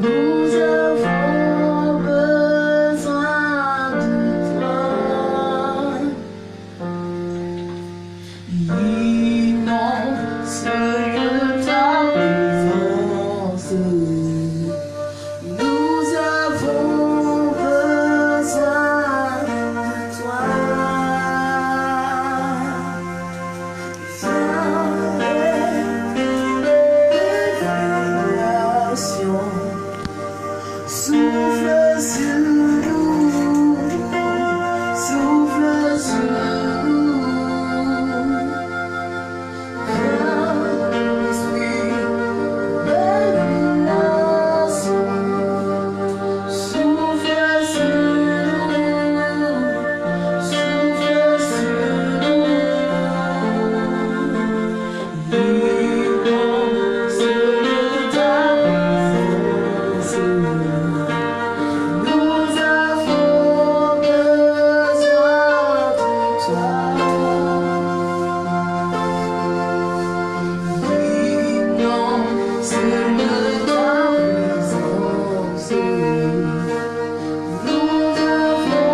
Nous avons besoin de toi. Immense lieu de ta présence. Nous avons besoin de toi. Souffle sur nous, souffle sur nous. Esprit révélation, souffle sur nous, souffle sur nous. Immense lieu de ta présence. Nous avons besoin de toi. Immense lieu de ta présence. Nous avons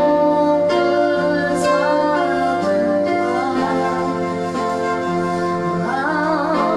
besoin de toi. Ah,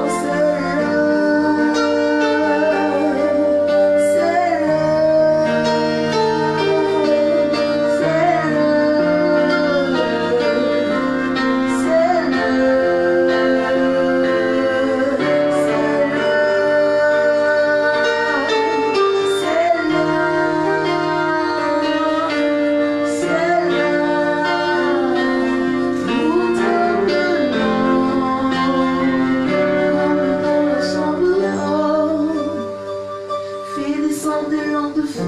fais descendre des lampes de feu,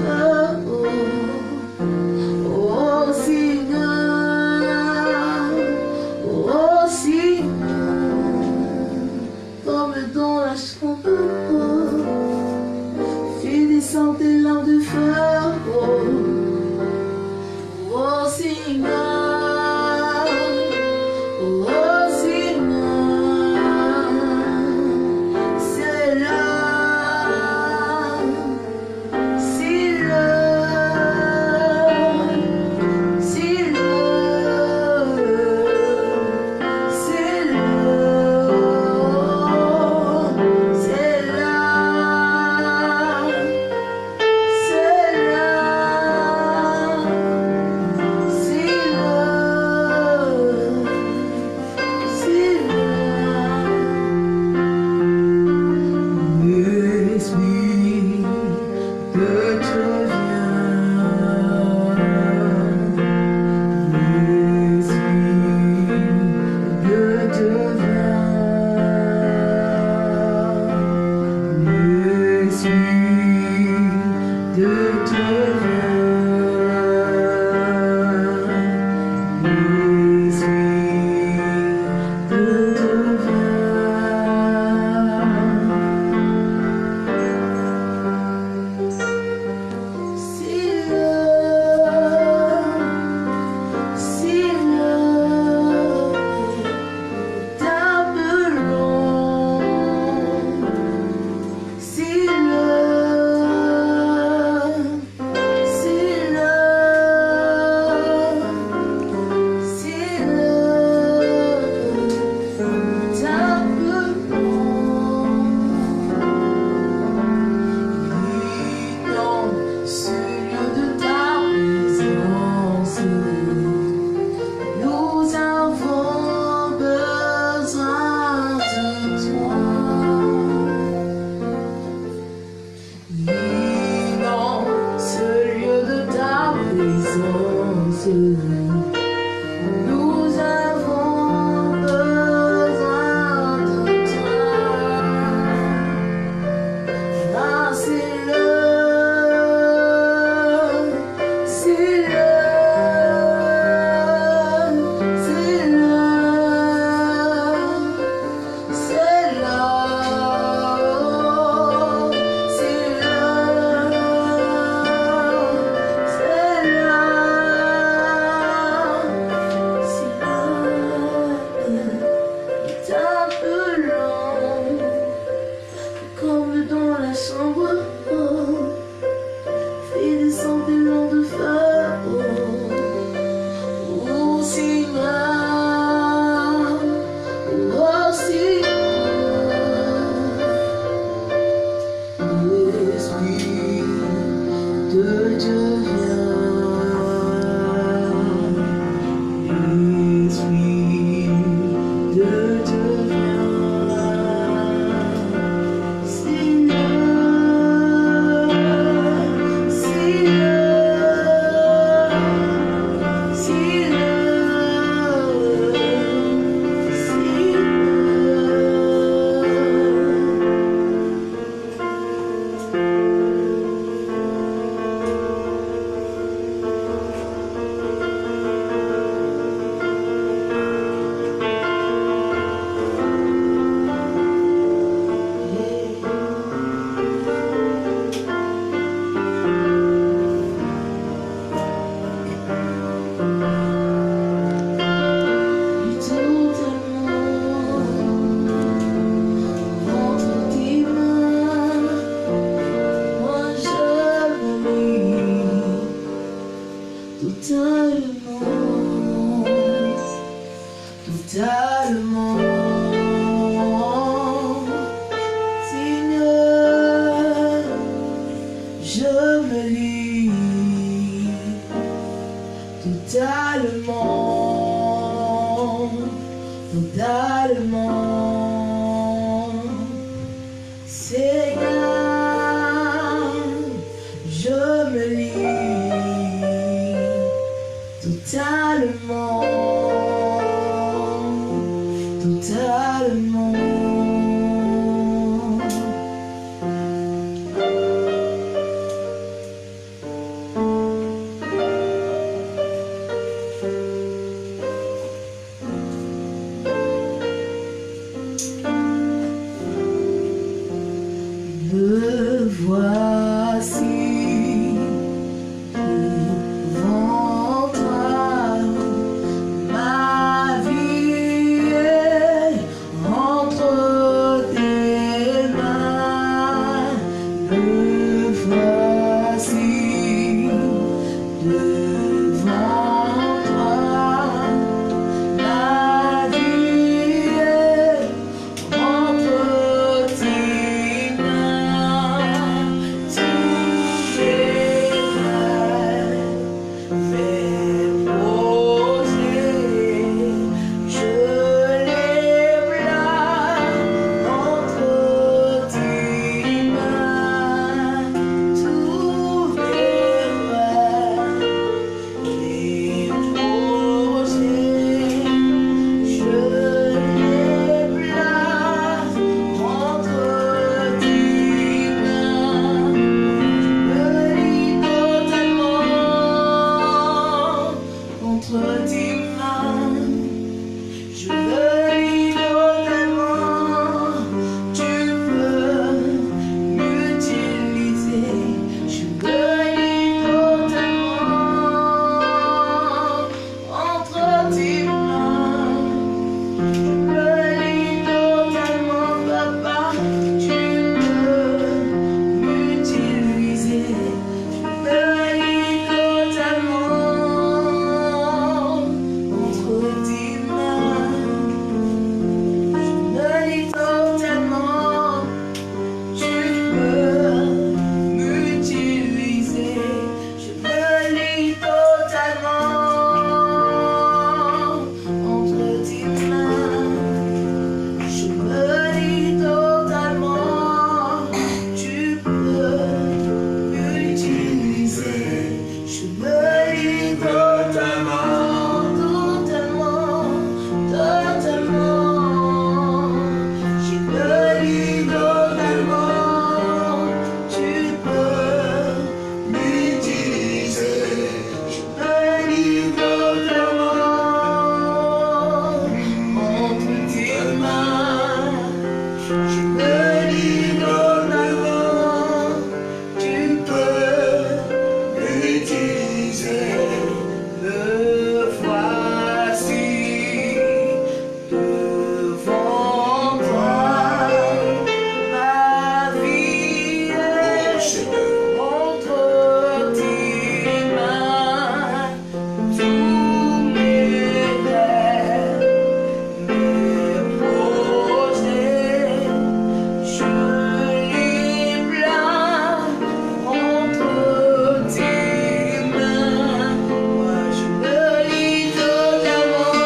oh Seigneur, comme dans la chambre, fais descendre des lampes de feu, oh Seigneur, c'est là. Nous avons besoin de toi. Ah, c'est l'heure, c'est l'heure, c'est l'heure, c'est l'heure, c'est l'heure, c'est l'heure. je me lis totalement, totalement. Seigneur, je me lis totalement, totalement. Me voici devant toi, ma vie est entre tes mains. Me voici devant toi, ma vie est entre tes mains. Tous mes rêves fais poser, je les place entre tes mains. Tous mes rêves fais poser, je les place entre tes mains. Me lis totalement entre tes mains. Je me lis totalement. Tu peux m'utiliser. Je me lis totalement entre tes mains. Je me lis totalement, papa. Tu peux m'utiliser. Je me lis totalement entre tes mains. Je me lis totalement. Tu peux m'utiliser. Je me lis totalement entre tes mains. Je me lis totalement. Tu peux m'utiliser. Je me lis totalement, totalement, totalement. Je me lis totalement. Tu peux m'utiliser. Je me lis totalement entre tes mains. Je me lis totalement. Tu peux m'utiliser. Me voici devant toi, ma vie est entre tes mains. Tous mes rêves, mes projets, je les place entre tes mains. Moi je me lis totalement.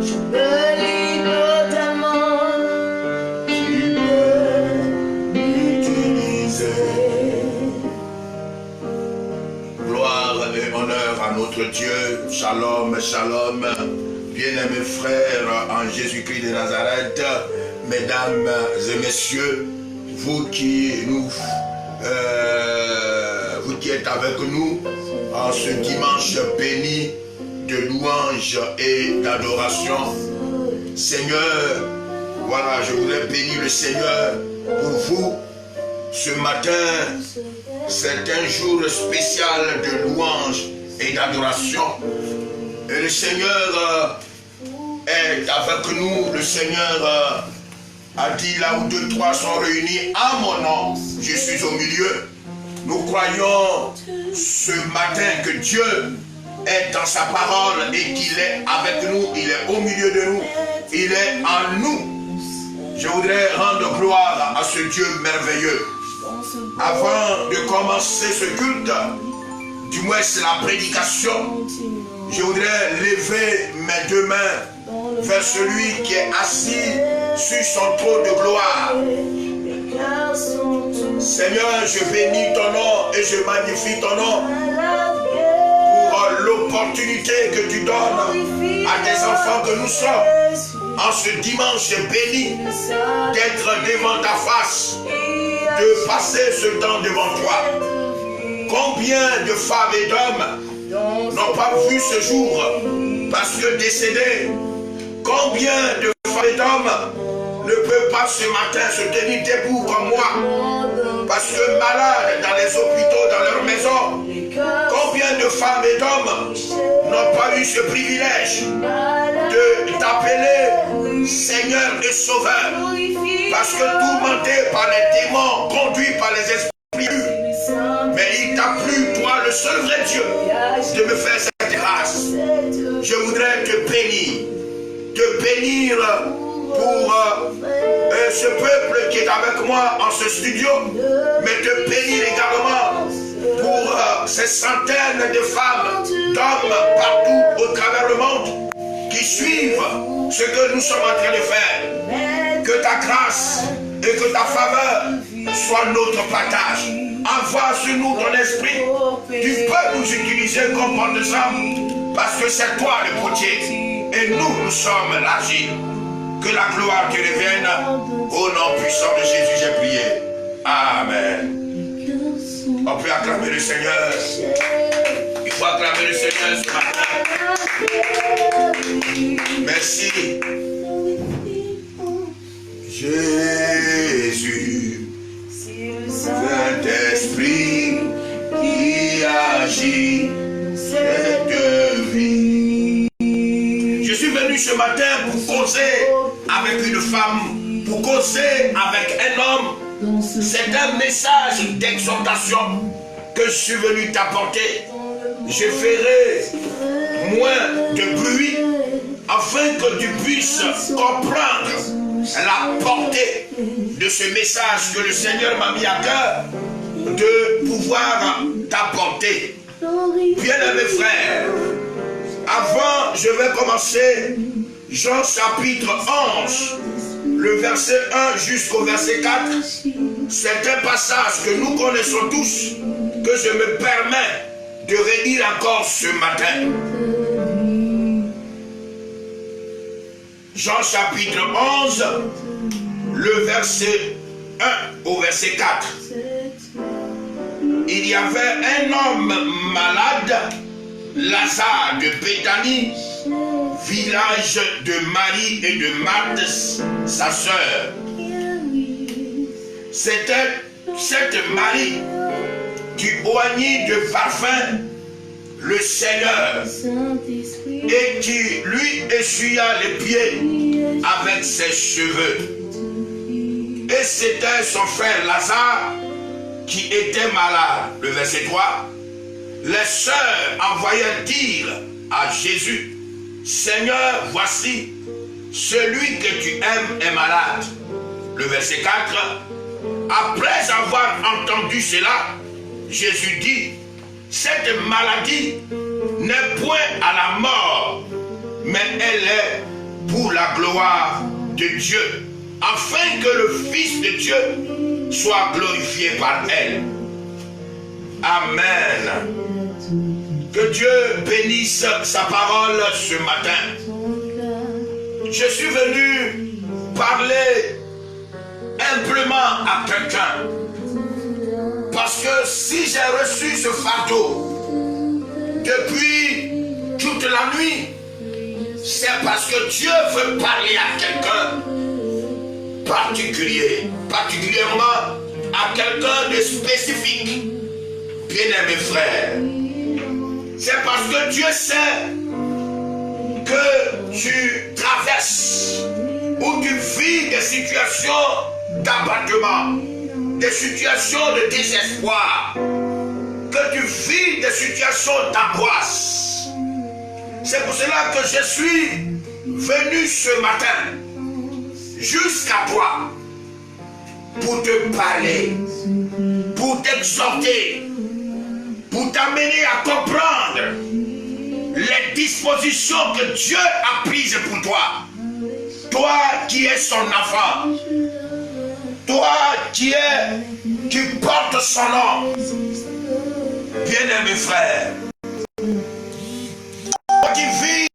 Je me lis totalement. Tu peux m'utiliser. Gloire et honneur à notre Dieu. Shalom, shalom. Bien-aimés frères en Jésus-Christ de Nazareth, mesdames et messieurs, vous qui êtes avec nous en ce dimanche béni de louange et d'adoration. Seigneur, voilà, je voudrais bénir le Seigneur pour vous ce matin. C'est un jour spécial de louange et d'adoration. Et le Seigneur est avec nous. Le Seigneur a dit là où 2, 3 sont réunis à mon nom, je suis au milieu. Nous croyons ce matin que Dieu est dans sa parole et qu'il est avec nous, il est au milieu de nous, il est en nous. Je voudrais rendre gloire à ce Dieu merveilleux. Avant de commencer ce culte, du moins c'est la prédication, je voudrais lever mes deux mains vers celui qui est assis sur son trône de gloire. Seigneur, je bénis ton nom et je magnifie ton nom pour l'opportunité que tu donnes à tes enfants que nous sommes en ce dimanche béni d'être devant ta face, de passer ce temps devant toi. Combien de femmes et d'hommes n'ont pas vu ce jour parce que décédés? Combien de femmes et d'hommes ne peuvent pas ce matin se tenir debout comme moi parce que malades dans les hôpitaux, dans leur maison? Combien de femmes et d'hommes n'ont pas eu ce privilège de t'appeler Seigneur et Sauveur parce que tourmentés par les démons, conduits par les esprits, mais il t'a plu, toi le seul vrai Dieu, de me faire cette grâce. Je voudrais te bénir pour ce peuple qui est avec moi en ce studio, mais te bénir également pour ces centaines de femmes, d'hommes partout au travers le monde qui suivent ce que nous sommes en train de faire. Que ta grâce et que ta faveur soient notre partage. Envoie sur nous ton esprit. Tu peux nous utiliser comme porte-de parce que c'est toi le potier et nous sommes l'argile. Que la gloire te revienne. Au nom puissant de Jésus, j'ai prié. Amen. On peut acclamer le Seigneur. Il faut acclamer le Seigneur ce matin. Merci. Jésus, Saint-Esprit qui agit cette vie. Je suis venu ce matin pour causer avec une femme, pour causer avec un homme. C'est un message d'exhortation que je suis venu t'apporter. Je ferai moins de bruit afin que tu puisses comprendre la portée de ce message que le Seigneur m'a mis à cœur de pouvoir t'apporter. Bien-aimés frères, avant je vais commencer Jean chapitre 11, le verset 1 jusqu'au verset 4. C'est un passage que nous connaissons tous, que je me permets de redire encore ce matin. Jean chapitre 11, le verset 1 au verset 4. Il y avait un homme malade, Lazare de Béthanie, village de Marie et de Marthe, sa sœur. C'était cette Marie qui oignit de parfum le Seigneur et qui lui essuya les pieds avec ses cheveux. Et c'était son frère Lazare qui était malade. Le verset 3. Les sœurs envoyèrent dire à Jésus: Seigneur, voici, celui que tu aimes est malade. Le verset 4. Après avoir entendu cela, Jésus dit: cette maladie n'est point à la mort, mais elle est pour la gloire de Dieu, afin que le Fils de Dieu soit glorifié par elle. Amen. Que Dieu bénisse sa parole ce matin. Je suis venu parler humblement à quelqu'un. Parce que si j'ai reçu ce fardeau depuis toute la nuit, c'est parce que Dieu veut parler à quelqu'un particulièrement à quelqu'un de spécifique. Bien-aimés frères, c'est parce que Dieu sait que tu traverses ou tu vis des situations d'abattement, des situations de désespoir, que tu vis des situations d'angoisse. C'est pour cela que je suis venu ce matin jusqu'à toi pour te parler, pour t'exhorter, pour t'amener à comprendre les dispositions que Dieu a prises pour toi. Toi qui es son enfant, toi qui portes son nom, bien-aimé frère, toi qui vis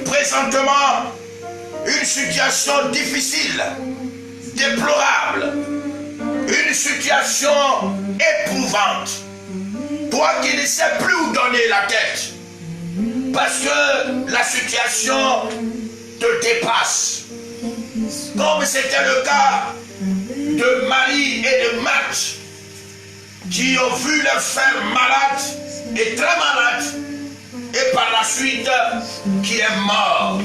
présentement une situation difficile, déplorable, une situation éprouvante, toi qui ne sais plus où donner la tête, parce que la situation te dépasse, comme c'était le cas de Marie et de Marthe, qui ont vu leur frère malade et très malade, et par la suite qui est mort.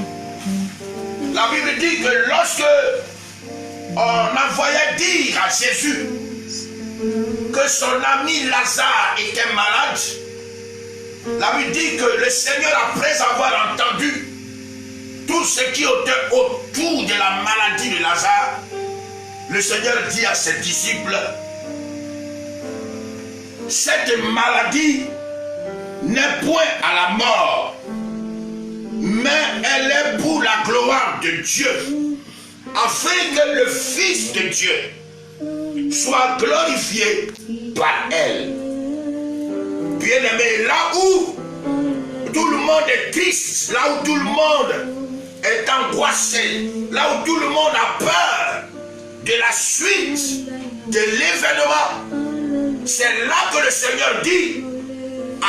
La Bible dit que lorsque on envoyait dire à Jésus que son ami Lazare était malade, la Bible dit que le Seigneur, après avoir entendu tout ce qui était autour de la maladie de Lazare, le Seigneur dit à ses disciples, cette maladie n'est point à la mort, mais elle est pour la gloire de Dieu, afin que le Fils de Dieu soit glorifié par elle. Bien-aimé, là où tout le monde est triste, là où tout le monde est angoissé, là où tout le monde a peur de la suite de l'événement, c'est là que le Seigneur dit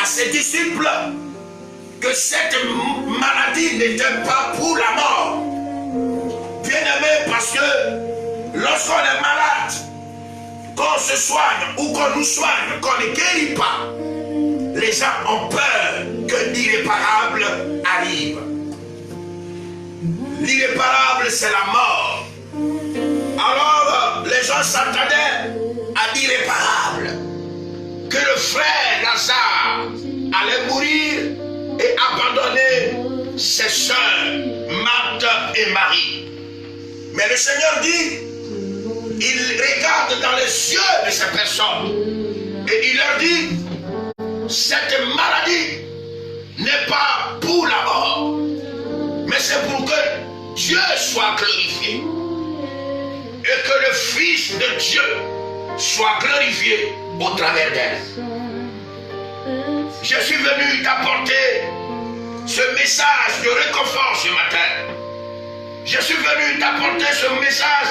à ses disciples que cette maladie n'était pas pour la mort. Bien-aimé, parce que lorsqu'on est malade, qu'on se soigne ou qu'on nous soigne, qu'on ne guérit pas, les gens ont peur que l'irréparable arrive. L'irréparable, c'est la mort. Alors, les gens s'attendaient à l'irréparable, que le frère Lazare allait mourir et abandonner ses sœurs, Marthe et Marie. Mais le Seigneur dit, il regarde dans les yeux de ces personnes et il leur dit, cette maladie n'est pas pour la mort, mais c'est pour que Dieu soit glorifié et que le Fils de Dieu soit glorifié au travers d'elle. Je suis venu t'apporter ce message de réconfort ce matin. Je suis venu t'apporter ce message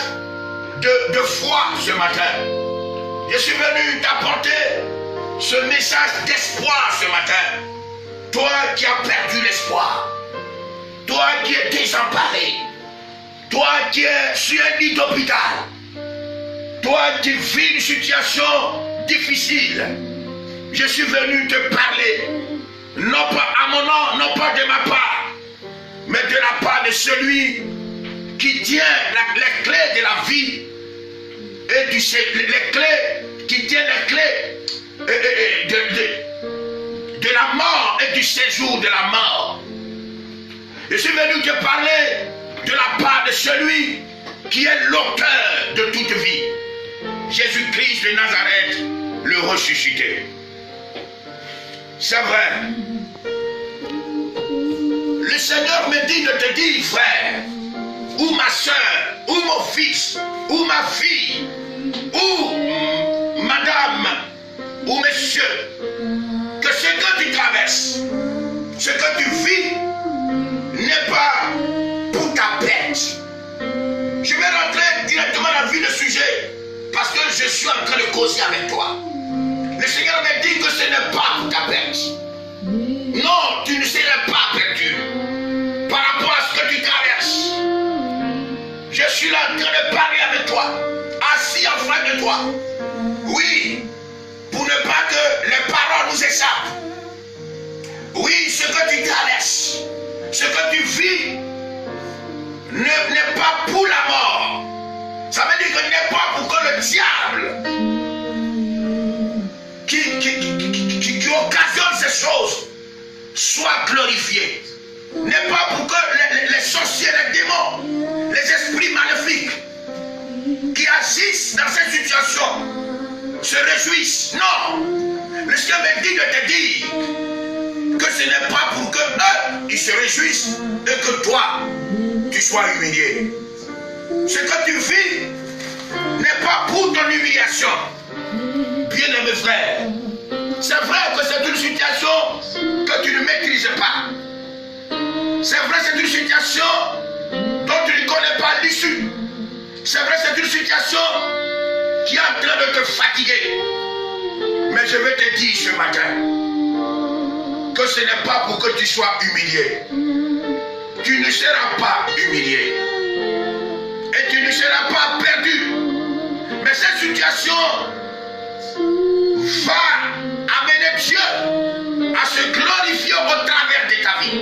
de foi ce matin. Je suis venu t'apporter ce message d'espoir ce matin. Toi qui as perdu l'espoir, toi qui es désemparé, toi qui es sur un lit d'hôpital, toi qui vis une situation difficile, je suis venu te parler, non pas à mon nom, non pas de ma part, mais de la part de celui qui tient les clés de la vie et les clés, qui tient les clés de la mort et du séjour de la mort. Je suis venu te parler de la part de celui qui est l'auteur de toute vie, Jésus-Christ de Nazareth, le ressuscité. C'est vrai. Le Seigneur me dit de te dire, frère, ou ma soeur, ou mon fils, ou ma fille, ou madame, ou monsieur, que ce que tu traverses, ce que tu vis, n'est pas pour ta perte. Je vais rentrer directement dans le vif du sujet, parce que je suis en train de causer avec toi. Le Seigneur me dit que ce n'est pas pour ta perte. Non, tu ne serais pas perdu par rapport à ce que tu traverses. Je suis là en train de parler avec toi, assis en face de toi. Oui, pour ne pas que les paroles nous échappent. Oui, ce que tu traverses, ce que tu vis, n'est pas pour la mort. Ça veut dire que ce n'est pas pour que le diable qui occasionne ces choses soit glorifié. N'est pas pour que les sorciers, les démons, les esprits maléfiques qui agissent dans cette situation se réjouissent. Non. Le Seigneur me dit de te dire que ce n'est pas pour que eux, ils se réjouissent et que toi, tu sois humilié. Ce que tu vis n'est pas pour ton humiliation. Bien-aimé frère, c'est vrai que c'est une situation que tu ne maîtrises pas. C'est vrai, c'est une situation dont tu ne connais pas l'issue. C'est vrai, c'est une situation qui est en train de te fatiguer. Mais je vais te dire ce matin que ce n'est pas pour que tu sois humilié. Tu ne seras pas humilié. Et tu ne seras pas perdu. Mais cette situation va amener Dieu à se glorifier au travers de ta vie.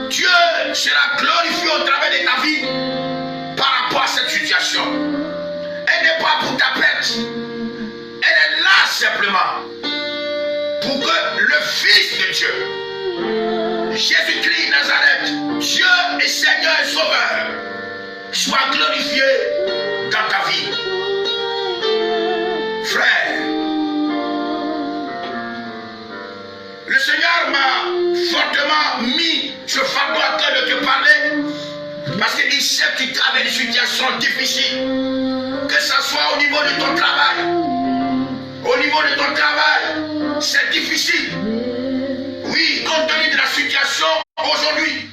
Dieu sera glorifié au travers de ta vie par rapport à cette situation. Elle n'est pas pour ta perte. Elle est là simplement pour que le Fils de Dieu, Jésus-Christ Nazareth, Dieu et Seigneur et Sauveur, soit glorifié dans ta vie. Frère, le Seigneur m'a fortement mis ce fardeau à cœur de te parler parce qu'il sait que tu traverses des situations difficiles, que ce soit au niveau de ton travail. Au niveau de ton travail, c'est difficile. Oui, compte tenu de la situation aujourd'hui,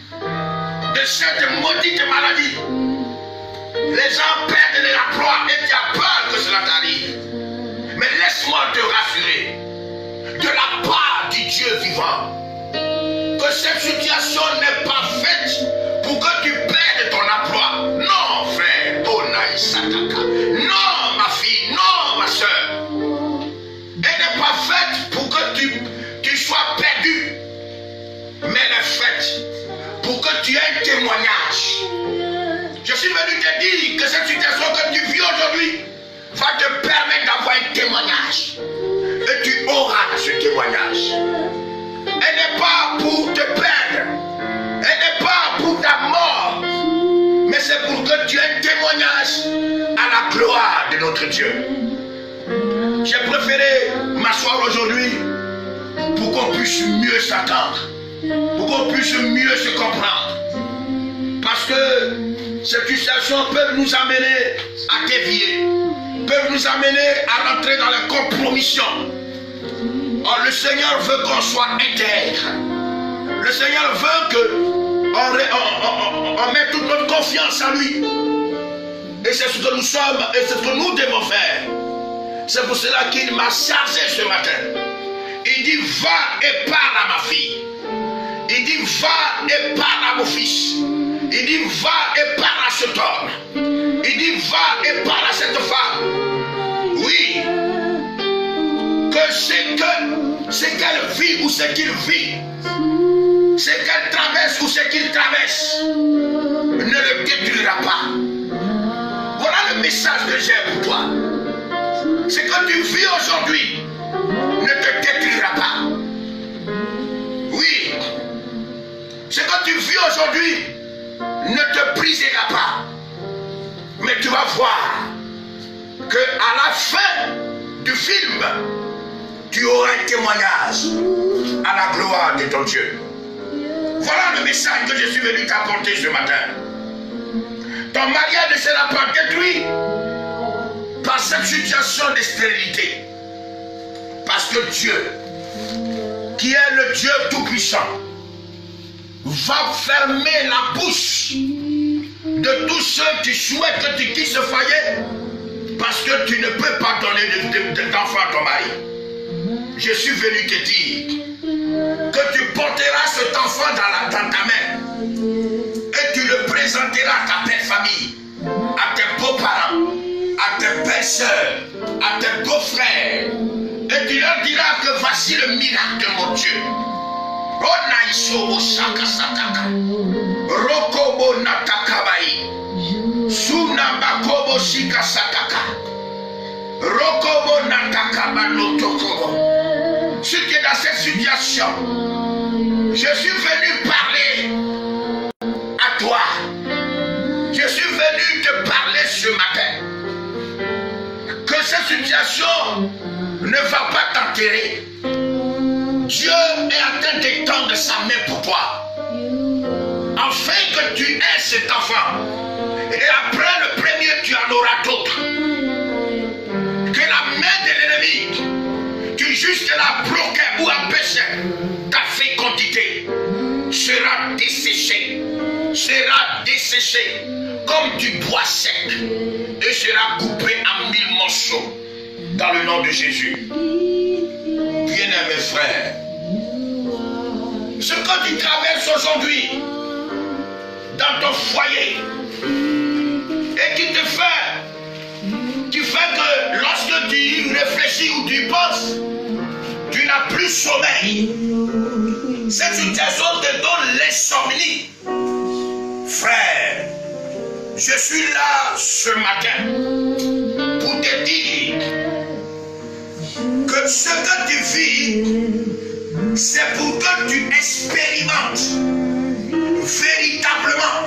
de cette maudite maladie, les gens perdent de l'emploi et tu as peur que cela t'arrive. Mais laisse-moi te rassurer, de la part du Dieu vivant, que cette situation n'est pas faite pour que tu perdes ton emploi. Non, frère, Onaï Sataka. Non, ma fille, non, ma soeur. Elle n'est pas faite pour que tu sois perdu, mais elle est faite pour que tu aies un témoignage. Je suis venu te dire que cette situation que tu vis aujourd'hui va te permettre d'avoir un témoignage. Et tu auras ce témoignage. Elle n'est pas pour te perdre. Elle n'est pas pour ta mort. Mais c'est pour que tu aies un témoignage à la gloire de notre Dieu. J'ai préféré m'asseoir aujourd'hui pour qu'on puisse mieux s'attendre, pour qu'on puisse mieux se comprendre. Parce que cette situation peut nous amener à dévier, peut nous amener à rentrer dans la compromission. Or, le Seigneur veut qu'on soit intègre. Le Seigneur veut qu'on mette toute notre confiance en lui. Et c'est ce que nous sommes et c'est ce que nous devons faire. C'est pour cela qu'il m'a chargé ce matin. Il dit, va et parle à ma fille. Il dit, va et parle à mon fils. Il dit, va et parle à cet homme. Il dit, va et parle à cette femme. Oui. Que ce qu'elle vit ou ce qu'il vit, ce qu'elle traverse ou ce qu'il traverse, ne le détruira pas. Voilà le message que j'ai pour toi. Ce que tu vis aujourd'hui ne te détruira pas. Oui. Ce que tu vis aujourd'hui ne te brisera pas. Mais tu vas voir que à la fin du film, tu auras un témoignage à la gloire de ton Dieu. Voilà le message que je suis venu t'apporter ce matin. Ton mariage ne sera pas détruit par cette situation de stérilité. Parce que Dieu, qui est le Dieu tout-puissant, va fermer la bouche de tous ceux qui souhaitent que tu quittes ce foyer parce que tu ne peux pas donner d'enfant à ton mari. Je suis venu te dire que tu porteras cet enfant dans ta main et tu le présenteras à ta belle famille, à tes beaux-parents, à tes belles-sœurs, à tes beaux-frères, et tu leur diras que voici le miracle de mon Dieu. Onaïso Osaka Sataka, Rokobo Natakabai, Sunabakobo Shika Sataka, Rokobo Natakabano Tokobo. Si tu es dans cette situation, je suis venu parler à toi. Je suis venu te parler ce situation ne va pas t'enterrer. Dieu est en train d'étendre sa main pour toi, afin que tu aies cet enfant. Et après le premier, tu en auras d'autres. Que la main de l'ennemi, qui juste l'a bloqué ou empêché ta fécondité, sera desséchée. Sera desséchée comme du bois sec et sera coupé en 1000 morceaux dans le nom de Jésus. Bien-aimé frère, ce que tu traverses aujourd'hui dans ton foyer et qui fait que lorsque tu y réfléchis ou tu y penses, tu n'as plus sommeil. Cette situation te donne l'insomnie. Frère, je suis là ce matin pour te dire que ce que tu vis, c'est pour que tu expérimentes véritablement,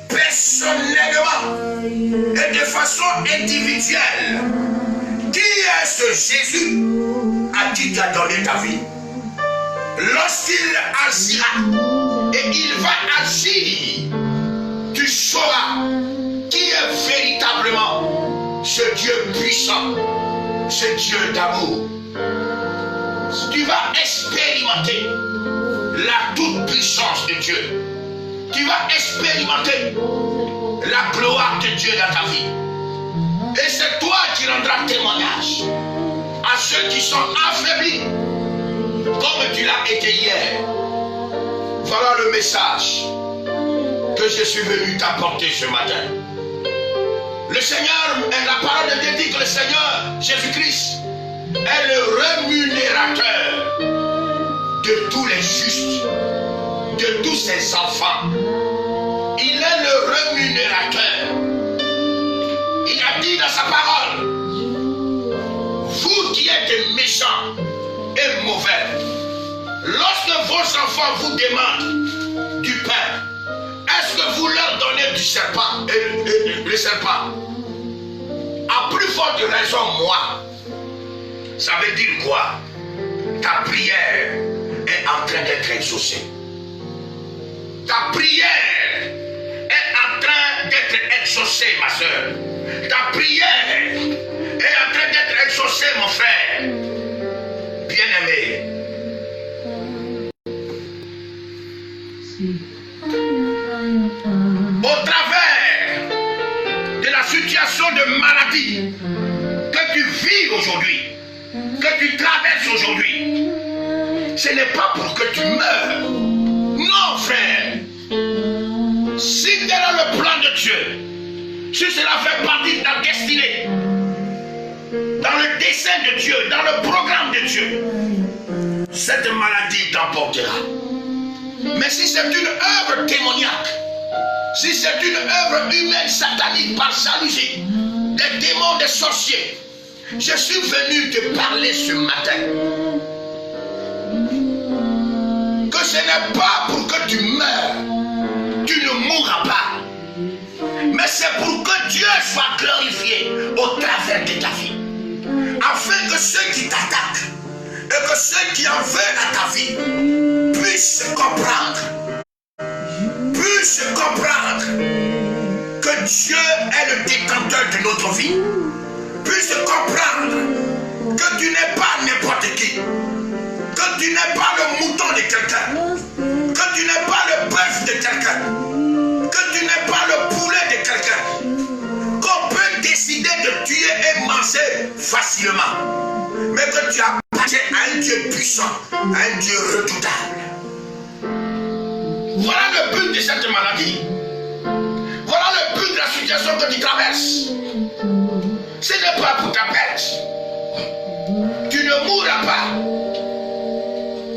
personnellement et de façon individuelle qui est ce Jésus à qui tu as donné ta vie. Lorsqu'il agira et il va agir, tu sauras qui est véritablement ce Dieu puissant, ce Dieu d'amour. Tu vas expérimenter la toute-puissance de Dieu. Tu vas expérimenter la gloire de Dieu dans ta vie. Et c'est toi qui rendras témoignage à ceux qui sont affaiblis, comme tu l'as été hier. Voilà le message que je suis venu t'apporter ce matin. Le Seigneur, la parole de Dieu dit que le Seigneur Jésus-Christ est le rémunérateur de tous les justes, de tous ses enfants. Il est le rémunérateur. Il a dit dans sa parole, vous qui êtes méchants et mauvais, lorsque vos enfants vous demandent du pain, est-ce que vous leur donnez du serpent et le serpent? À plus forte raison, moi. Ça veut dire quoi? Ta prière est en train d'être exaucée. Ta prière est en train d'être exaucée, ma soeur. Ta prière est en train d'être exaucée, mon frère. Bien-aimé. Au travers de la situation de maladie que tu vis aujourd'hui, que tu traverses aujourd'hui, ce n'est pas pour que tu meurs. Non, frère. Si tu es dans le plan de Dieu, si cela fait partie de ta destinée, dans le dessein de Dieu, dans le programme de Dieu, cette maladie t'emportera. Mais si c'est une œuvre démoniaque, si c'est une œuvre humaine satanique par jalousie, des démons, des sorciers, je suis venu te parler ce matin que ce n'est pas pour que tu meurs, tu ne mourras pas, mais c'est pour que Dieu soit glorifié au travers de ta vie, afin que ceux qui t'attaquent et que ceux qui en veulent à ta vie puissent comprendre que Dieu est le détenteur de notre vie, puissent comprendre que tu n'es pas n'importe qui, que tu n'es pas le mouton de quelqu'un, que tu n'es pas le bœuf de quelqu'un, que tu n'es pas le poulet de quelqu'un, qu'on peut décider de tuer et manger facilement, mais que tu appartiens à un Dieu puissant, à un Dieu redoutable. Voilà le but de cette maladie. Voilà le but de la situation que tu traverses. Ce n'est pas pour ta perte. Tu ne mourras pas.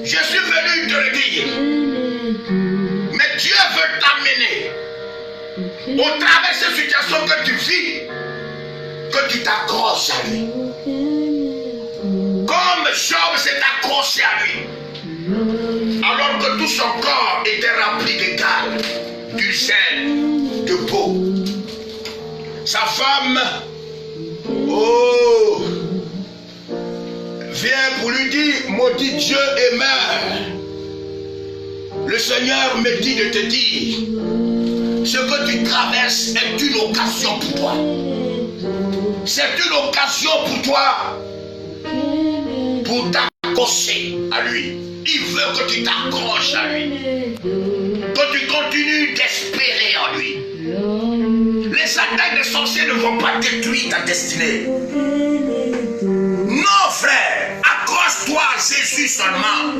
Je suis venu te le dire. Mais Dieu veut t'amener au travers de cette situation que tu vis, que tu t'accroches à lui. Comme Job s'est accroché à lui, alors que tout son corps était rempli de gales, d'ulcères, de peau. Sa femme, oh, vient pour lui dire, maudit Dieu et meurs. Le Seigneur me dit de te dire, ce que tu traverses est une occasion pour toi. C'est une occasion pour toi pour t'accrocher à lui. Il veut que tu t'accroches à lui. Que tu continues d'espérer en lui. Les attaques des sorciers ne vont pas détruire ta destinée. Non, frère, accroche-toi à Jésus seulement.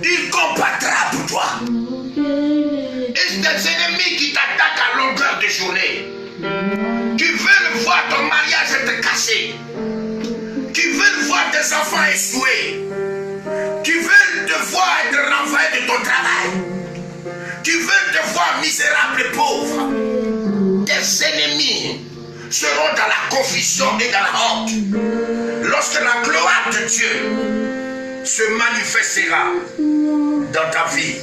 Il combattra pour toi. Et des ennemis qui t'attaquent à longueur de journée. Tu veux voir ton mariage être cassé. Tu veux voir tes enfants échouer. Tu veux te voir être renvoyé de ton travail. Tu veux te voir misérable et pauvre. Tes ennemis seront dans la confusion et dans la honte. Lorsque la gloire de Dieu se manifestera dans ta vie.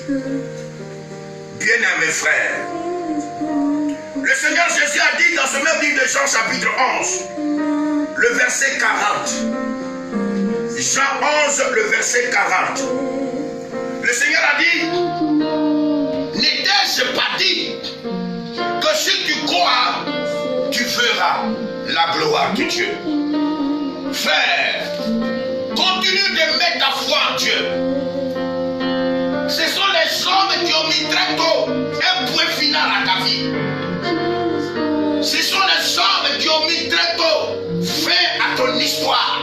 Bien-aimés frères, le Seigneur Jésus a dit dans ce même livre de Jean chapitre 11, le verset 40. Jean 11, le verset 40. Le Seigneur a dit, n'étais-je pas dit que si tu crois, tu verras la gloire de Dieu. Frère, continue de mettre ta foi en Dieu. Ce sont les hommes qui ont mis très tôt un point final à ta vie. Ce sont les hommes qui ont mis très tôt fin à ton histoire.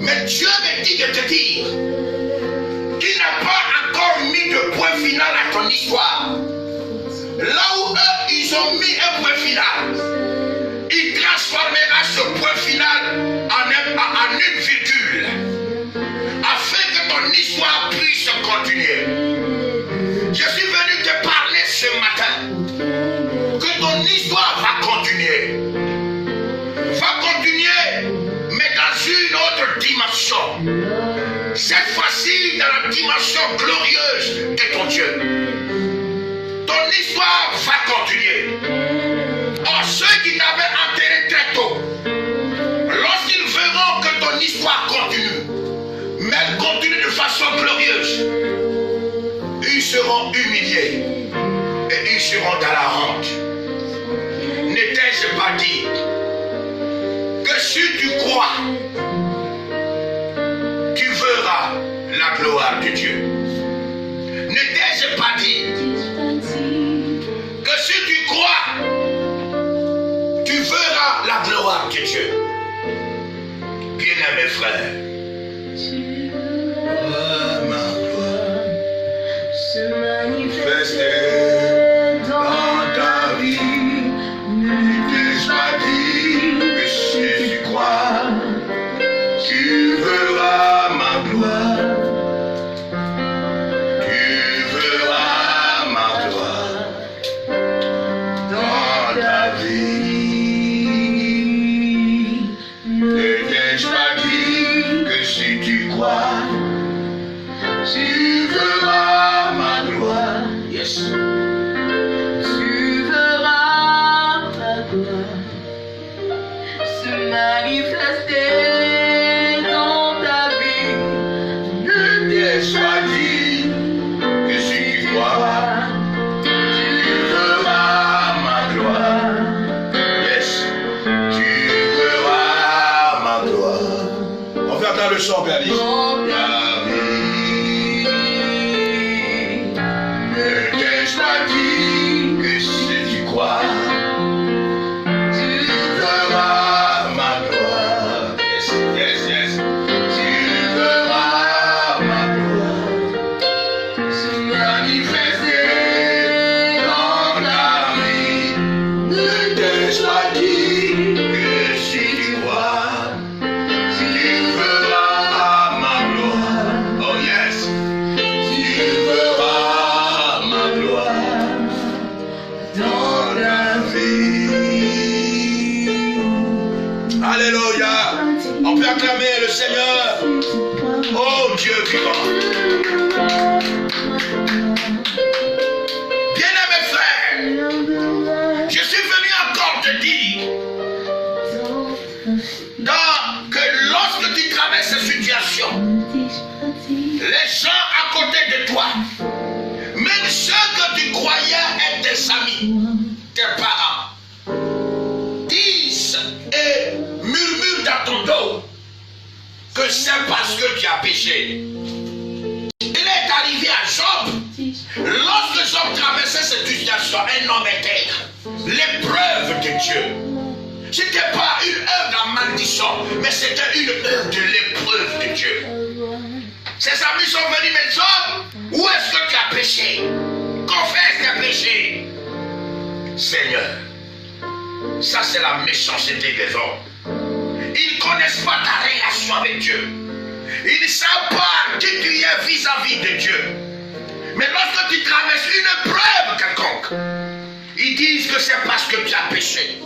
Mais Dieu me dit de te dire qu'il n'a pas encore mis de point final à ton histoire. Là où eux, ils ont mis un point final, il transformera ce point final en une virgule, afin que ton histoire puisse continuer. Je suis venu te parler ce matin, que ton histoire va continuer. Va continuer, mais dans une autre dimension. Cette fois-ci, dans la dimension glorieuse de ton Dieu. Ton histoire va continuer. Or, ceux qui t'avaient enterré très tôt, lorsqu'ils verront que ton histoire continue, mais elle continue de façon glorieuse, ils seront humiliés et ils seront dans la honte. N'étais-je pas dit que si tu crois, tu verras la gloire de Dieu? N'étais-je pas dit que si tu crois, tu verras la gloire de Dieu? Bien-aimés frères, ma gloire se manifester dans ta vie. N'étais-je pas dit que si tu crois, tu verras ma gloire? Tu verras ma gloire dans ta vie. N'étais-je pas dit que si tu crois, tu verras ma gloire? Yes. Tu verras ta gloire se manifester dans ta vie. N'étais-je pas dit que si tu crois, tu verras ma gloire? Yes. Tu verras ma gloire. On fait entendre le chant, Béatrice. N'étais-je pas dit que si tu crois, tu verras ma gloire? Yes, yes, yes. Tu verras ma gloire se manifester dans ta vie. N'étais-je pas dit que si tu crois, tu verras ma gloire? Oh yes. Tu verras ma gloire dans la vie. Alléluia. On peut acclamer le Seigneur. Oh Dieu vivant. Bien-aimés frères, je suis venu encore te dire que que c'est parce que tu as péché. Il est arrivé à Job. Lorsque Job traversait cette situation, un homme était l'épreuve de Dieu. Ce n'était pas une œuvre de la maldition, mais c'était une œuvre de l'épreuve de Dieu. Ses amis sont venus, mais Job, où est-ce que tu as péché? Confesse tes péchés. Seigneur, ça c'est la méchanceté des hommes. Ils ne connaissent pas ta relation avec Dieu. Ils ne savent pas qui tu es vis-à-vis de Dieu. Mais lorsque tu traverses une preuve quelconque, ils disent que c'est parce que tu as péché.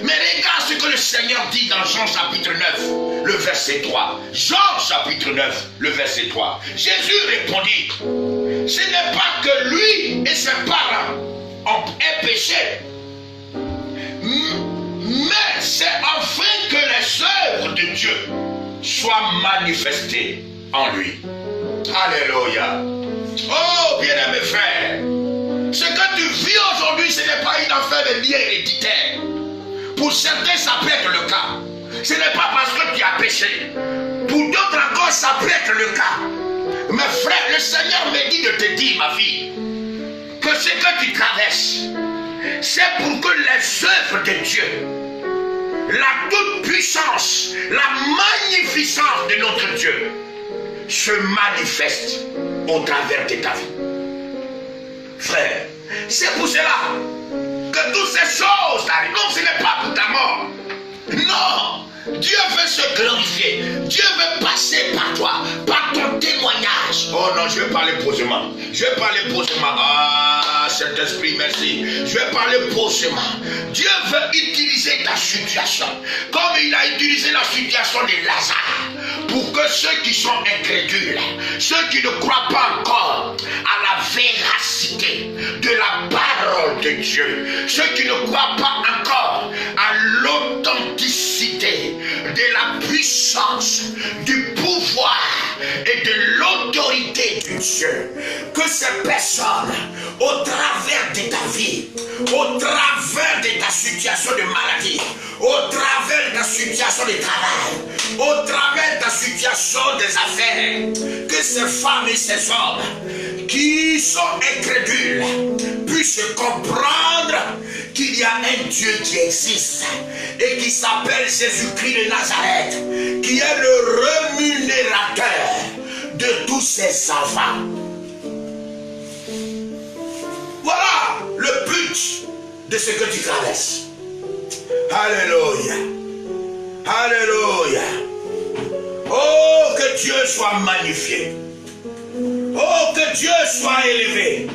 Mais regarde ce que le Seigneur dit dans Jean chapitre 9, le verset 3. Jean chapitre 9, le verset 3. Jésus répondit, ce n'est pas que lui et ses parents ont péché, mais c'est afin que les œuvres de Dieu soient manifestées en lui. Alléluia. Oh, bien-aimé frère, ce que tu vis aujourd'hui, ce n'est pas une affaire de lien héréditaire. Pour certains, ça peut être le cas. Ce n'est pas parce que tu as péché. Pour d'autres encore, ça peut être le cas. Mais frère, le Seigneur me dit de te dire, ma fille, que ce que tu traverses, c'est pour que les œuvres de Dieu, la toute-puissance, la magnificence de notre Dieu se manifestent au travers de ta vie. Frère, c'est pour cela que toutes ces choses arrivent. Non, ce n'est pas pour ta mort. Non. Dieu veut se glorifier. Dieu veut passer par toi, par ton témoignage. Oh non, je vais parler posément. Je vais parler posément. Ah, Saint-Esprit, merci. Je vais parler posément. Dieu veut utiliser ta situation, comme il a utilisé la situation de Lazare, pour que ceux qui sont incrédules, ceux qui ne croient pas encore à la véracité de la parole de Dieu, ceux qui ne croient pas encore à l'authenticité de la puissance, du pouvoir et de l'autorité de Dieu, que ces personnes, au travers de ta vie, au travers de ta situation de maladie, au travers de ta situation de travail, au travers de ta situation des affaires, que ces femmes et ces hommes qui sont incrédules puissent comprendre qu'il y a un Dieu qui existe et qui s'appelle Jésus-Christ de Nazareth, qui est le rémunérateur de tous ses enfants. Voilà le but de ce que tu traverses. Alléluia. Alléluia. Oh, que Dieu soit magnifié. Oh, que Dieu soit élevé.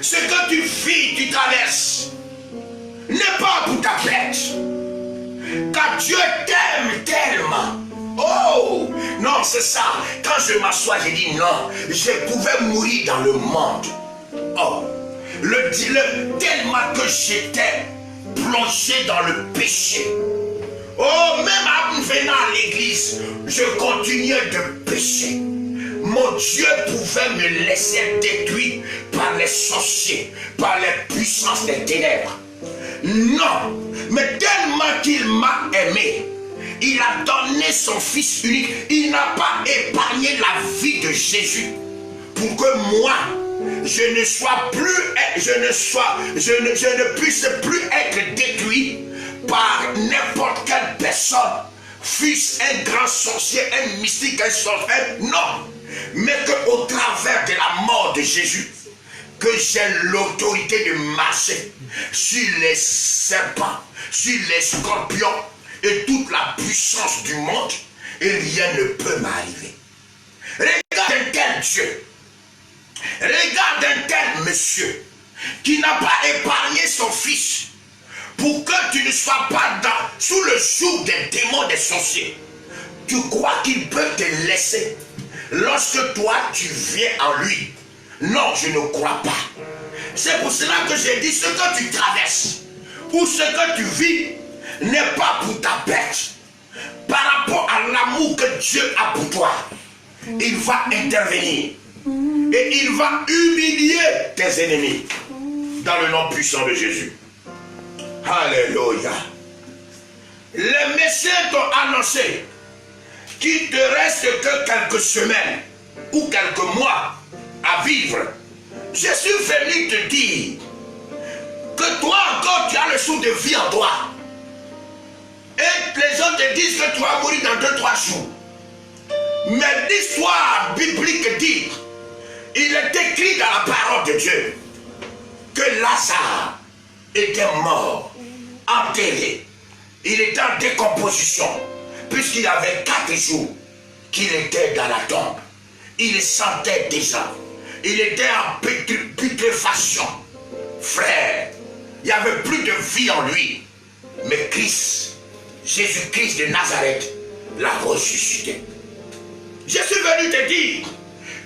Ce que tu vis, tu traverses, n'est pas pour ta perte. Car Dieu t'aime tellement. Oh, non, c'est ça. Quand je m'assois, je dis non, je pouvais mourir dans le monde. Oh, tellement que j'étais plongé dans le péché. Oh, même en venant à l'église, je continuais de pécher. Mon Dieu pouvait me laisser détruire par les sorciers, par les puissances des ténèbres. Non, mais tellement qu'il m'a aimé, il a donné son Fils unique. Il n'a pas épargné la vie de Jésus pour que moi, je ne sois plus, je ne puisse plus être détruit par n'importe quelle personne, fût-ce un grand sorcier, un mystique, un sorcier. Non, mais qu'au travers de la mort de Jésus, que j'ai l'autorité de marcher sur les serpents, sur les scorpions et toute la puissance du monde, et rien ne peut m'arriver. Regarde un tel Dieu, regarde un tel monsieur qui n'a pas épargné son Fils pour que tu ne sois pas sous le joug des démons, des sorciers. Tu crois qu'il peut te laisser lorsque toi tu viens en lui? Non, je ne crois pas. C'est pour cela que j'ai dit, ce que tu traverses ou ce que tu vis n'est pas pour ta perte. Par rapport à l'amour que Dieu a pour toi, il va intervenir et il va humilier tes ennemis dans le nom puissant de Jésus. Alléluia. Les messieurs t'ont annoncé qu'il te reste que quelques semaines ou quelques mois à vivre, je suis venu te dire que toi encore tu as le souffle de vie en toi. Et les gens te disent que tu vas mourir dans 2-3 jours. Mais l'histoire biblique dit, il est écrit dans la parole de Dieu que Lazare était mort, enterré. Il était en décomposition, puisqu'il avait 4 jours qu'il était dans la tombe. Il sentait déjà. Il était en putréfaction. Frère, il n'y avait plus de vie en lui. Mais Christ, Jésus-Christ de Nazareth, l'a ressuscité. Je suis venu te dire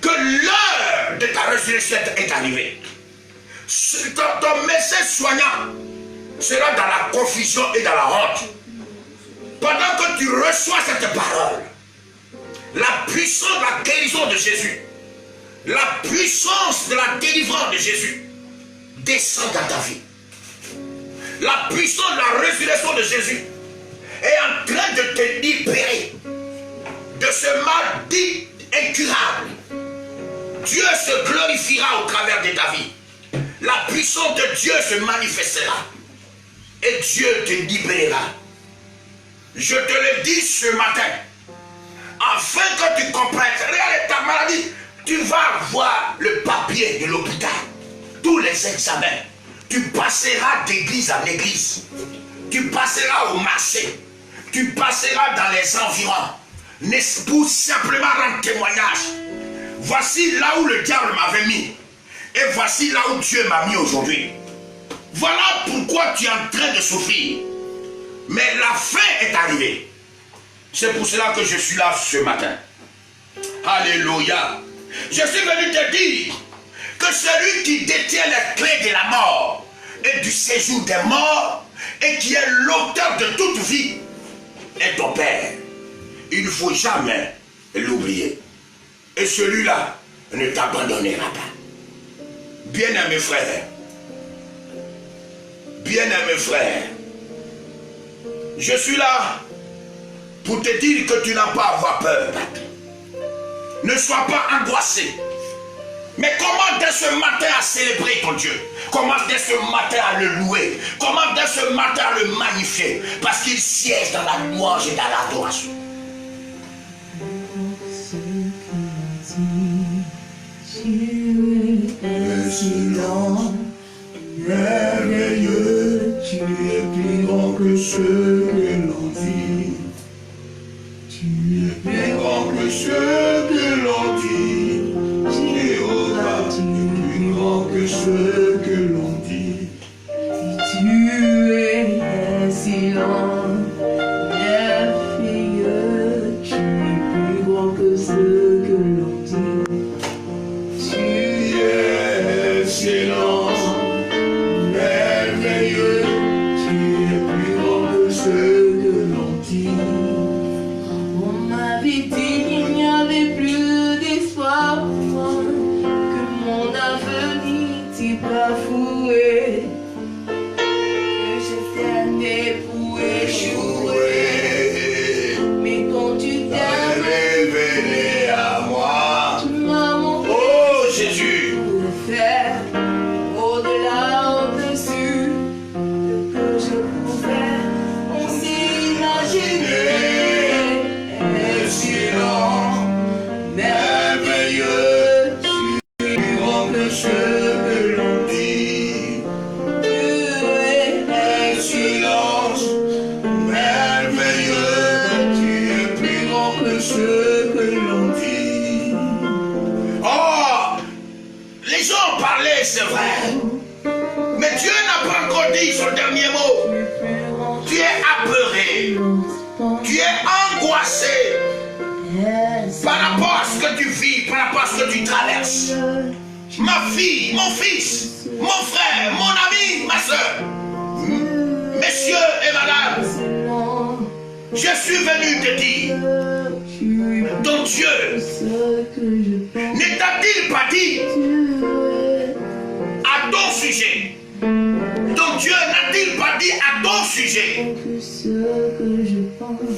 que l'heure de ta résurrection est arrivée. Ton message soignant sera dans la confusion et dans la honte. Pendant que tu reçois cette parole, la puissance de la guérison de Jésus, la puissance de la délivrance de Jésus descend dans ta vie. La puissance de la résurrection de Jésus est en train de te libérer de ce mal dit incurable. Dieu se glorifiera au travers de ta vie. La puissance de Dieu se manifestera et Dieu te libérera. Je te le dis ce matin, afin que tu comprennes. Regarde ta maladie, tu vas voir le papier de l'hôpital, tous les examens. Tu passeras d'église en église, tu passeras au marché, tu passeras dans les environs, pour simplement rendre témoignage. Voici là où le diable m'avait mis, et voici là où Dieu m'a mis aujourd'hui. Voilà pourquoi tu es en train de souffrir. Mais la fin est arrivée. C'est pour cela que je suis là ce matin. Alléluia. Je suis venu te dire que celui qui détient les clés de la mort et du séjour des morts et qui est l'auteur de toute vie est ton Père. Il ne faut jamais l'oublier. Et celui-là ne t'abandonnera pas. Bien-aimé frère, bien-aimé frère, je suis là pour te dire que tu n'as pas à avoir peur. Ne sois pas angoissé. Mais comment dès ce matin à célébrer ton Dieu? Comment dès ce matin à le louer? Comment dès ce matin à le magnifier? Parce qu'il siège dans la louange et dans l'adoration. Tu es excellent, merveilleux, tu es plus grand que ceux que l'on dit. Tu es plus grand que ceux que l'on dit. Jéhovah, tu es plus grand que ceux que l'on dit. Tu es excellent, merveilleux, tu es plus grand que ceux que l'on dit. Tu es excellent, merveilleux, tu es plus grand que ceux que l'on dit. On m'avait dit qu'il n'y avait plus d'espoir pour moi, que mon avenir était bafoué, que j'étais né pour échouer. Mais quand tu t'es révélé à moi, tu m'as montré Jésus, faire au-delà, au-dessus de que je pouvais aussi imaginer. Excellent, merveilleux, tu es plus grand que ceux que l'on dit. Tu es excellent, merveilleux, tu es plus grand que ceux que l'on dit. oh, les gens parlaient, c'est vrai. Mais Dieu n'a pas encore dit son dernier mot. Tu es apeuré, tu es angoissé par rapport à ce que tu vis, par rapport à ce que tu traverses. Ma fille, mon fils, mon frère, mon ami, ma soeur, messieurs et madame, je suis venu te dire, ton Dieu ne t'a-t-il pas dit à ton sujet Donc Dieu n'a-t-il pas dit à ton sujet,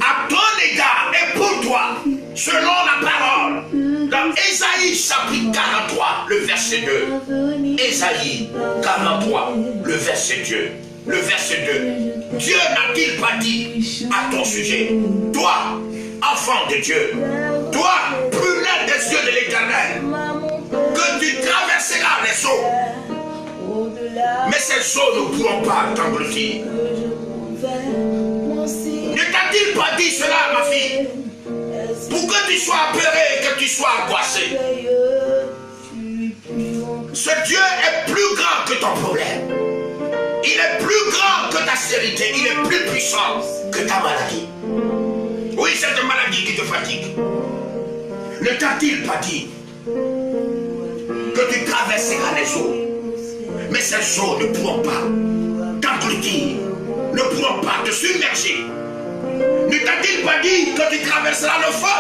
à ton égard et pour toi, selon la parole, dans Ésaïe chapitre 43, le verset 2. Ésaïe 43, le verset 2. Le verset 2. Dieu n'a-t-il pas dit à ton sujet, toi, enfant de Dieu, toi, prunelle des yeux de l'Éternel, que tu traverseras les eaux, mais ces eaux ne pourront pas t'engloutir. Ne t'a-t-il pas dit cela, ma fille, pour que tu sois apeurée, que tu sois angoissée? Ce Dieu est plus grand que ton problème. Il est plus grand que ta stérilité. Il est plus puissant que ta maladie. Oui, cette maladie qui te fatigue. Ne t'a-t-il pas dit que tu traverseras les eaux, mais ces eaux ne pourront pas t'engloutir, ne pourront pas te submerger? Ne t'a-t-il pas dit que tu traverseras le feu?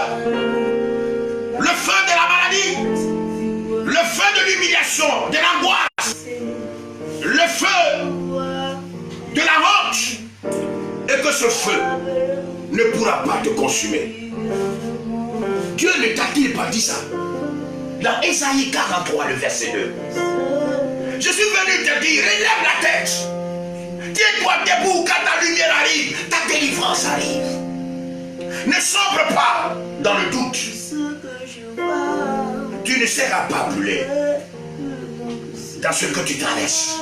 Le feu de la maladie, le feu de l'humiliation, de l'angoisse, le feu de la honte, et que ce feu ne pourra pas te consumer. Dieu ne t'a-t-il pas dit ça? Dans Ésaïe 43, le verset 2. Je suis venu te dire, relève la tête. Tiens-toi debout quand ta lumière arrive, ta délivrance arrive. Ne sombre pas dans le doute. Tu ne seras pas brûlé dans ce que tu traverses.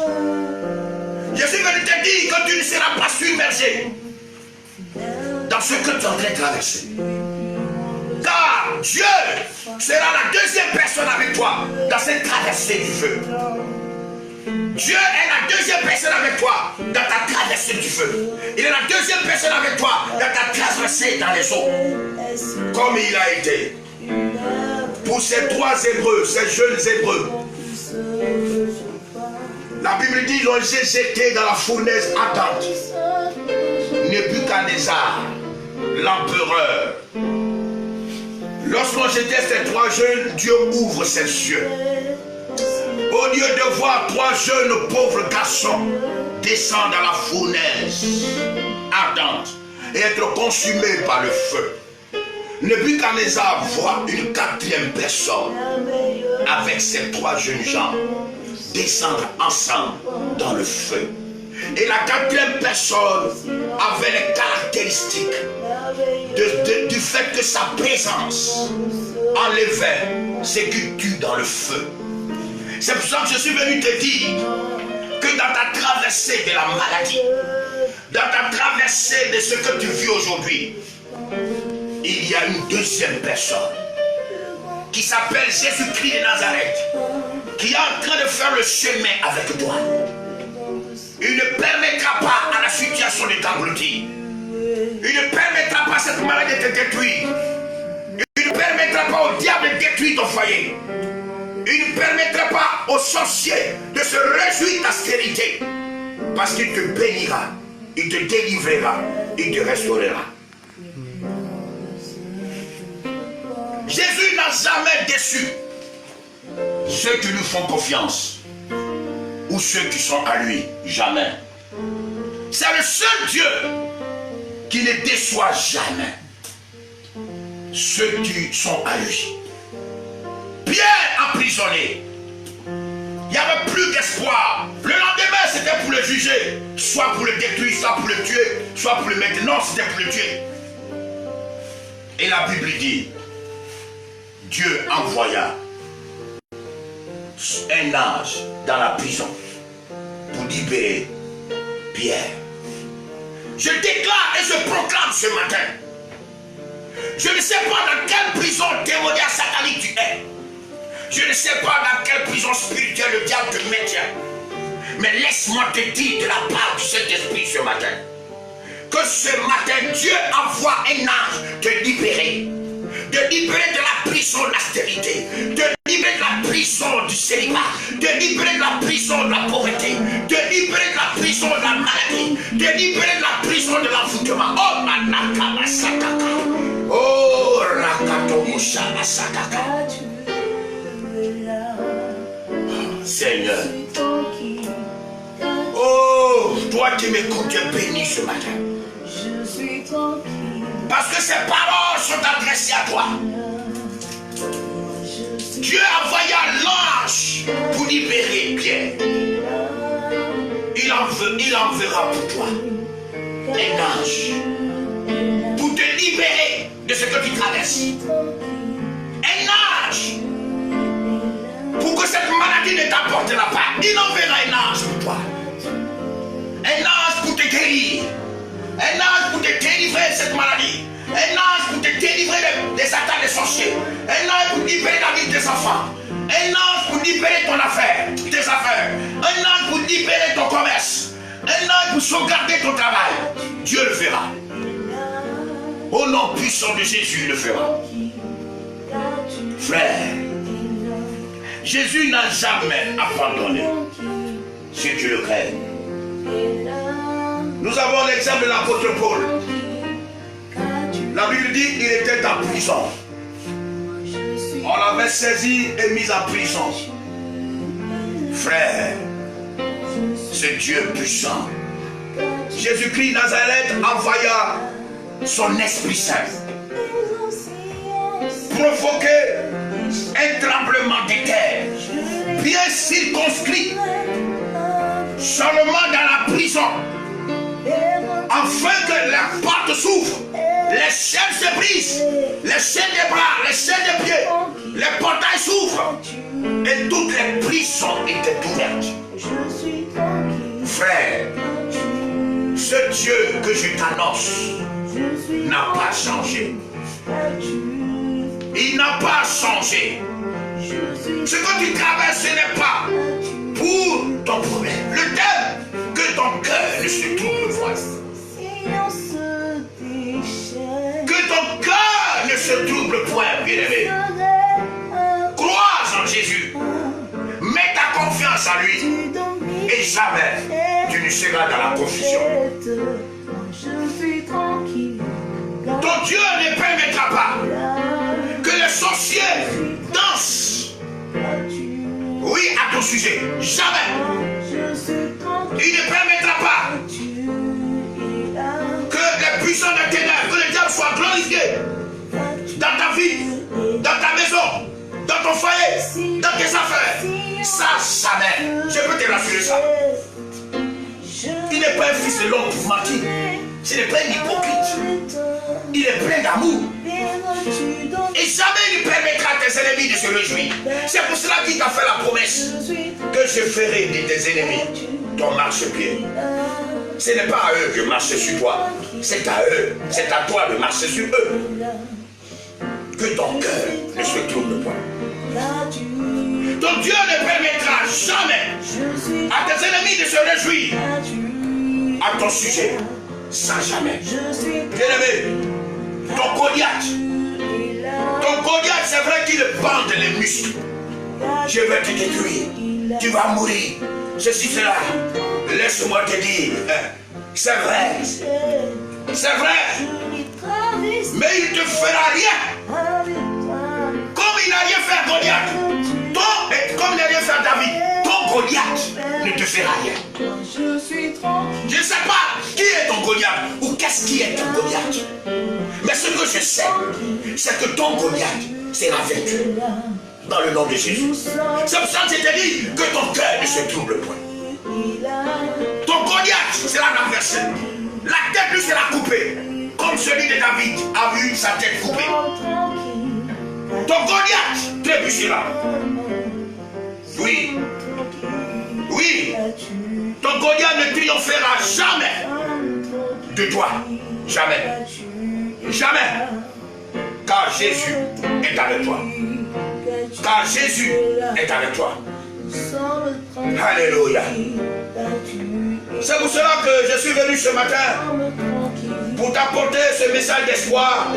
Je suis venu te dire que tu ne seras pas submergé dans ce que tu es en train de traverser. Car Dieu sera la deuxième personne avec toi dans cette traversée du feu. Dieu est la deuxième personne avec toi dans ta traversée du feu. Il est la deuxième personne avec toi dans ta traversée dans les eaux. Comme il a été pour ces trois Hébreux, ces jeunes Hébreux. La Bible dit qu'ils ont été jetés dans la fournaise ardente. Nebuchadnezzar, l'empereur. Lorsqu'on jetait ces trois jeunes, Dieu ouvre ses yeux. Au lieu de voir trois jeunes pauvres garçons descendre dans la fournaise ardente et être consumés par le feu, Nebuchadnezzar voit une quatrième personne avec ces trois jeunes gens descendre ensemble dans le feu. Et la quatrième personne avait les caractéristiques du fait que sa présence enlevait ce qui tue dans le feu. C'est pour ça que je suis venu te dire que dans ta traversée de la maladie, dans ta traversée de ce que tu vis aujourd'hui, il y a une deuxième personne qui s'appelle Jésus-Christ de Nazareth, qui est en train de faire le chemin avec toi. Il ne permettra pas à la situation de t'engloutir. Il ne permettra pas à cette maladie de te détruire. Il ne permettra pas au diable de détruire ton foyer. Il ne permettra pas aux sorciers de se réjouir de ta stérilité. Parce qu'il te bénira, il te délivrera, il te restaurera. Jésus n'a jamais déçu ceux qui lui font confiance ou ceux qui sont à lui. Jamais. C'est le seul Dieu qui ne déçoit jamais ceux qui sont à lui. Pierre emprisonné, il n'y avait plus d'espoir. Le lendemain, c'était pour le juger, soit pour le détruire, soit pour le tuer, soit pour le mettre. Non, c'était pour le tuer. Et la Bible dit, Dieu envoya un ange dans la prison pour libérer Pierre. Je déclare et je proclame ce matin, je ne sais pas dans quelle prison démoniaque satanique tu es. Je ne sais pas dans quelle prison spirituelle le diable te maintient. Mais laisse-moi te dire de la part du Saint-Esprit ce matin, que ce matin Dieu envoie un ange te libérer. De libérer de la prison de la stérilité, de libérer de la prison du célibat, de libérer de la prison de la pauvreté, de libérer de la prison de la maladie, de libérer de la prison de l'envoûtement. Oh, Manaka Sataka. Oh, Rakatomusha Sataka. Seigneur, toi qui m'écoutes, tu es béni ce matin. Parce que ces paroles sont adressées à toi. Dieu envoya l'ange pour libérer Pierre. Il enverra pour toi un ange pour te libérer de ce que tu traverses. Un ange pour que cette maladie ne t'apportera pas. Il enverra un ange pour toi. Un ange pour te guérir. Un ange pour te délivrer de cette maladie. Un ange pour te délivrer des attaques des sorciers. Un ange pour libérer la vie de tes enfants. Un ange pour libérer ton affaire, tes affaires. Un ange pour libérer ton commerce. Un ange pour sauvegarder ton travail. Dieu le fera. Au nom puissant de Jésus, il le fera. Frère, Jésus n'a jamais abandonné. Si tu le crains. Nous avons l'exemple de l'apôtre Paul. La Bible dit qu'il était en prison. On l'avait saisi et mis en prison. Frère, c'est Dieu puissant. Jésus-Christ Nazareth envoya son Esprit Saint. Provoquer un tremblement de terre bien circonscrit seulement dans la prison, afin que la porte s'ouvre, les chaînes se brisent, les chaînes des bras, les chaînes des pieds, les portails s'ouvrent et toutes les prisons étaient ouvertes. Frère, ce Dieu que je t'annonce n'a pas changé. Il n'a pas changé. Ce que tu traverses, ce n'est pas pour ton problème. Le thème, que ton cœur ne se trouble point. Que ton cœur ne se trouble point, bien-aimé. Crois en Jésus. Mets ta confiance en lui. Et jamais tu ne seras dans la confusion. Ton Dieu ne permettra pas que les sorciers dansent. Oui, à ton sujet. Jamais. Il ne permettra pas que les puissants de ténèbres, que le diable soit glorifié dans ta vie, dans ta maison, dans ton foyer, dans tes affaires. Ça, jamais. Je peux te rassurer ça. Il n'est pas un fils de l'homme pour mentir. Ce n'est pas un hypocrite. Il est plein d'amour. Et jamais il ne permettra à tes ennemis de se réjouir. C'est pour cela qu'il t'a fait la promesse que je ferai de tes ennemis ton marchepied. Ce n'est pas à eux de marcher sur toi. C'est à eux. C'est à toi de marcher sur eux. Que ton cœur ne se trouble pas. Ton Dieu ne permettra jamais à tes ennemis de se réjouir à ton sujet. Sans jamais. Bien-aimé, ton Goliath, c'est vrai qu'il bande les muscles. Je vais te détruire. Tu vas mourir. Ceci, cela. Laisse-moi te dire. C'est vrai. C'est vrai. Mais il ne te fera rien. Comme il n'a rien fait à Goliath. Comme il n'a rien fait à David. Ton Goliath ne te fera rien. Je ne sais pas qui est ton Goliath ou qu'est-ce qui est ton Goliath. Mais ce que je sais, c'est que ton Goliath sera vaincu. Dans le nom de Jésus. C'est pour ça que je te dis que ton cœur ne se trouble point. Ton Goliath sera renversé. La tête lui sera coupée. Comme celui de David a vu sa tête coupée. Ton Goliath trébuchera. Oui. Oui. Ton Goliath ne triomphera jamais de toi. Jamais. Jamais. Car Jésus est avec toi. Car Jésus est avec toi. Alléluia. C'est pour cela que je suis venu ce matin pour t'apporter ce message d'espoir.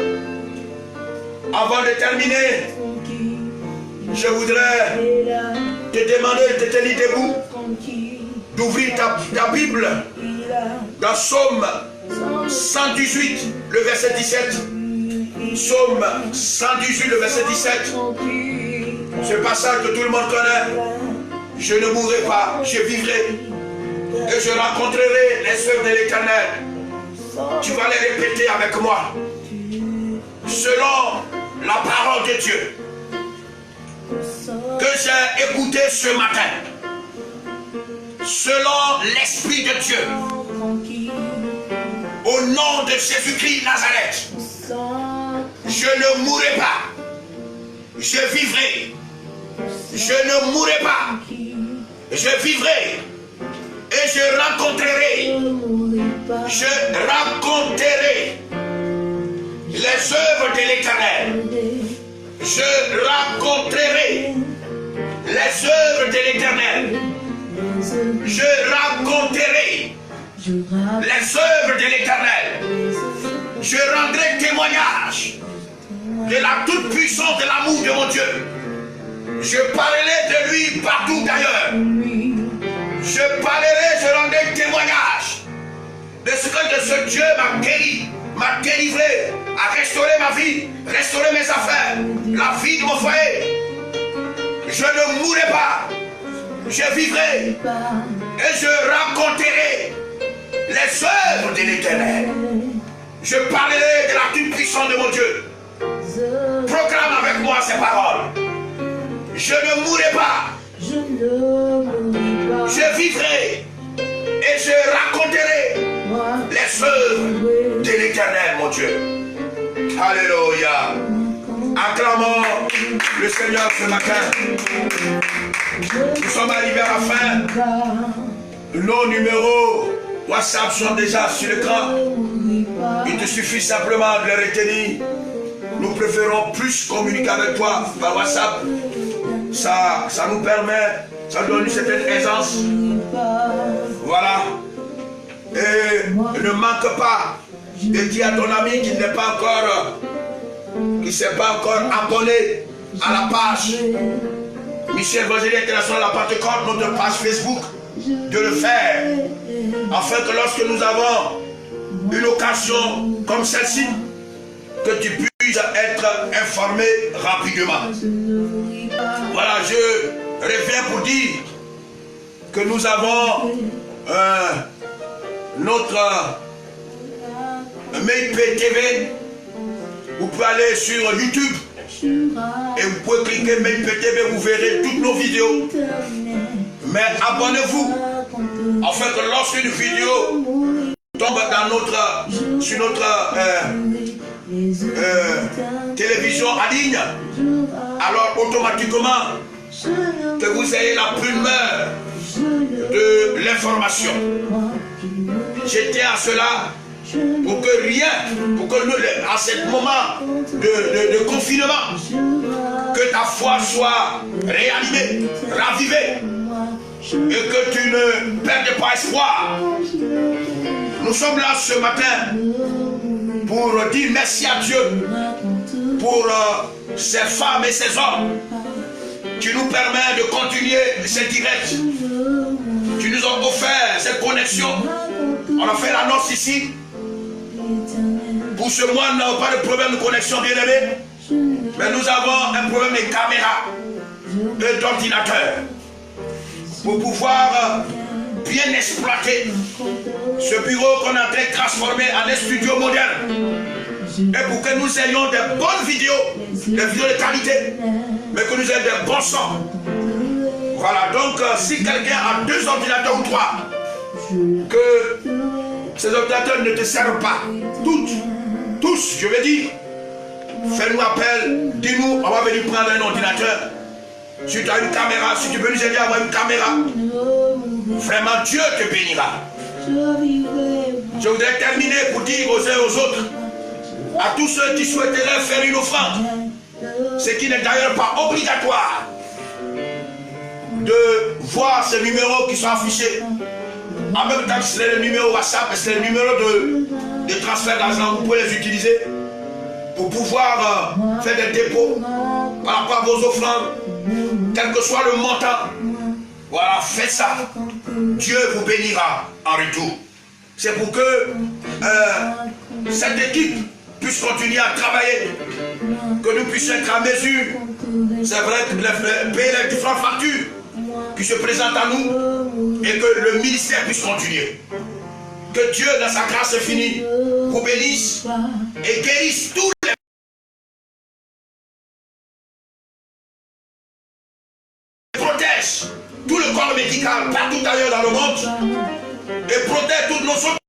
Avant de terminer, je voudrais te demander de te tenir debout, d'ouvrir ta Bible dans Psaume 118, le verset 17. Psaume 118, le verset 17. Ce passage que tout le monde connaît. Je ne mourrai pas, je vivrai et je rencontrerai les œuvres de l'Éternel. Tu vas les répéter avec moi. Selon la parole de Dieu que j'ai écouté ce matin, selon l'Esprit de Dieu, au nom de Jésus-Christ Nazareth, je ne mourrai pas, je vivrai, je ne mourrai pas, je vivrai et je rencontrerai les œuvres de l'Éternel. Je rencontrerai les œuvres de l'Éternel. Je rencontrerai les œuvres de l'Éternel. Je rendrai témoignage de la toute-puissance de l'amour de mon Dieu. Je parlerai de lui partout d'ailleurs. Je parlerai, je rendrai témoignage de ce que de ce Dieu m'a guéri, m'a délivré, a restauré ma vie, restauré mes affaires, la vie de mon foyer. Je ne mourrai pas, je vivrai et je rencontrerai les œuvres de l'Éternel. Je parlerai de la toute-puissance de mon Dieu. Proclame avec moi ces paroles. Je ne mourrai pas, je vivrai et je raconterai les œuvres de l'Éternel, mon Dieu. Alléluia. Acclamons le Seigneur ce matin. Nous sommes arrivés à la fin. Nos numéros WhatsApp sont déjà sur l'écran. Il te suffit simplement de les retenir. Nous préférons plus communiquer avec toi par WhatsApp. Ça nous permet, ça donne une certaine aisance. Voilà. Et ne manque pas de dire à ton ami qui n'est pas encore, qui ne s'est pas encore abonné à la page Michel Vangélie International La Pentecôte, notre page Facebook, de le faire, afin que lorsque nous avons une occasion comme celle-ci, que tu puisses être informé rapidement. Voilà, je reviens pour dire que nous avons notre MailPay TV. Vous pouvez aller sur YouTube et vous pouvez cliquer MailPay TV, vous verrez toutes nos vidéos. Mais abonnez-vous afin que lorsqu'une vidéo tombe sur notre télévision en ligne, alors automatiquement que vous ayez la primeur de l'information. Je tiens à cela pour que nous, à ce moment de confinement, que ta foi soit réanimée, ravivée, et que tu ne perdes pas espoir. Nous sommes là ce matin pour dire merci à Dieu pour ces femmes et ces hommes qui nous permettent de continuer ces directs. Tu nous as offert cette connexion. On a fait l'annonce ici. Pour ce mois, nous n'avons pas de problème de connexion, bien aimé. Mais nous avons un problème de caméra et d'ordinateur. Pour pouvoir bien exploiter ce bureau qu'on est en train de transformer en un studio moderne. Et pour que nous ayons des bonnes vidéos, des vidéos de qualité, mais que nous ayons des bons sons. Voilà, donc si quelqu'un a 2 ordinateurs ou 3, que ces ordinateurs ne te servent pas, tous, je veux dire, fais-nous appel, dis-nous, on va venir prendre un ordinateur. Si tu as une caméra, si tu peux nous aider à avoir une caméra, vraiment Dieu te bénira. Je voudrais terminer pour dire aux uns et aux autres, à tous ceux qui souhaiteraient faire une offrande, ce qui n'est d'ailleurs pas obligatoire, de voir ces numéros qui sont affichés. En même temps que c'est le numéro WhatsApp, c'est le numéro de transfert d'argent, vous pouvez les utiliser pour pouvoir faire des dépôts par rapport à vos offrandes, quel que soit le montant. Voilà, faites ça. Dieu vous bénira en retour. C'est pour que cette équipe puisse continuer à travailler, que nous puissions être à mesure, c'est vrai, de payer les différentes factures qui se présentent à nous, et que le ministère puisse continuer. Que Dieu, dans sa grâce infinie, vous bénisse et guérisse tous les protège tout le corps médical partout ailleurs dans le monde et protège toutes nos autres.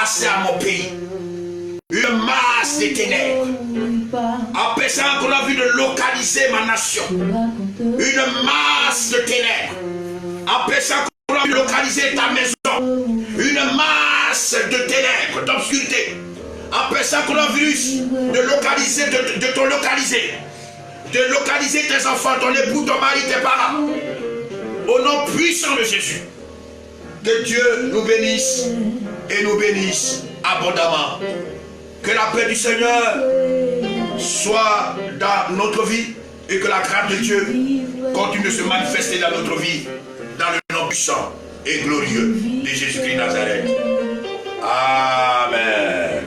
Assez à mon pays, une masse de ténèbres, empêchant qu'on a vu de localiser ma nation, une masse de ténèbres, empêchant qu'on a vu de localiser ta maison, une masse de ténèbres, d'obscurité, empêchant qu'on a vu de localiser, de te localiser, de localiser tes enfants, ton époux, ton mari, tes parents, au nom puissant de Jésus. Que Dieu nous bénisse et nous bénisse abondamment. Que la paix du Seigneur soit dans notre vie et que la grâce de Dieu continue de se manifester dans notre vie, dans le nom puissant et glorieux de Jésus-Christ Nazareth. Amen.